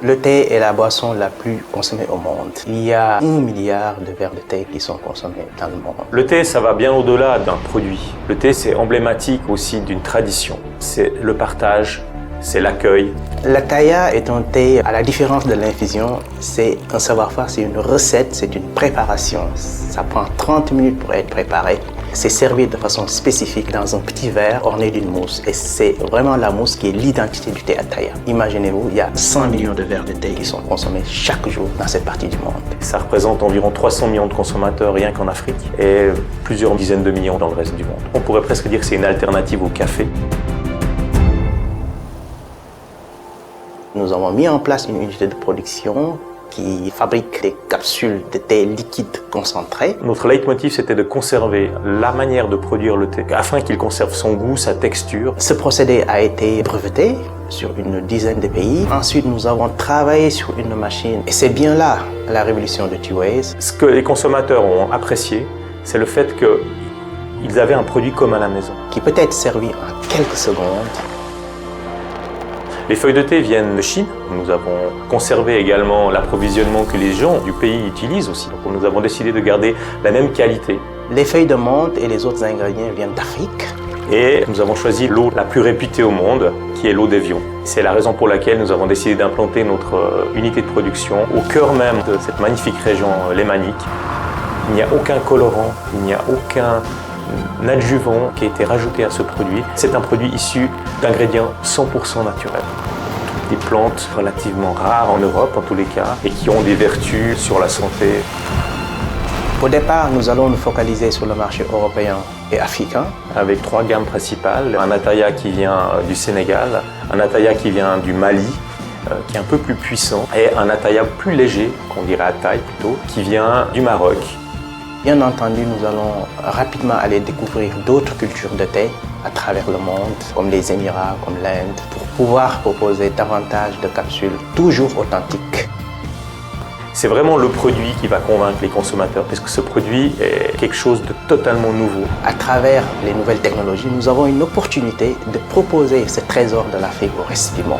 Le thé est la boisson la plus consommée au monde. Il y a 1 milliard de verres de thé qui sont consommés dans le monde. Le thé, ça va bien au-delà d'un produit. Le thé, c'est emblématique aussi d'une tradition. C'est le partage, c'est l'accueil. La Thaya est un thé, à la différence de l'infusion, c'est un savoir-faire, c'est une recette, c'est une préparation. Ça prend 30 minutes pour être préparé. C'est servi de façon spécifique dans un petit verre orné d'une mousse. Et c'est vraiment la mousse qui est l'identité du thé à Thaya. Imaginez-vous, il y a 100 millions de verres de thé qui sont consommés chaque jour dans cette partie du monde. Ça représente environ 300 millions de consommateurs rien qu'en Afrique et plusieurs dizaines de millions dans le reste du monde. On pourrait presque dire que c'est une alternative au café. Nous avons mis en place une unité de production qui fabrique des capsules de thé liquide concentré. Notre leitmotiv, c'était de conserver la manière de produire le thé afin qu'il conserve son goût, sa texture. Ce procédé a été breveté sur une dizaine de pays. Ensuite, nous avons travaillé sur une machine et c'est bien là la révolution de T-Ways. Ce que les consommateurs ont apprécié, c'est le fait qu'ils avaient un produit comme à la maison. Qui peut être servi en quelques secondes. Les feuilles de thé viennent de Chine. Nous avons conservé également l'approvisionnement que les gens du pays utilisent aussi. Donc nous avons décidé de garder la même qualité. Les feuilles de menthe et les autres ingrédients viennent d'Afrique. Et nous avons choisi l'eau la plus réputée au monde, qui est l'eau d'Evian. C'est la raison pour laquelle nous avons décidé d'implanter notre unité de production au cœur même de cette magnifique région lémanique. Il n'y a aucun colorant, il n'y a aucun adjuvant qui a été rajouté à ce produit. C'est un produit issu d'ingrédients 100% naturels. Des plantes relativement rares en Europe en tous les cas et qui ont des vertus sur la santé. Au départ, nous allons nous focaliser sur le marché européen et africain. Avec 3 gammes principales, un Ataya qui vient du Sénégal, un Ataya qui vient du Mali, qui est un peu plus puissant, et un Ataya plus léger, qu'on dirait Ataï plutôt, qui vient du Maroc. Bien entendu, nous allons rapidement aller découvrir d'autres cultures de thé à travers le monde, comme les Émirats, comme l'Inde, pour pouvoir proposer davantage de capsules toujours authentiques. C'est vraiment le produit qui va convaincre les consommateurs, parce que ce produit est quelque chose de totalement nouveau. À travers les nouvelles technologies, nous avons une opportunité de proposer ce trésor de l'Afrique au reste du monde.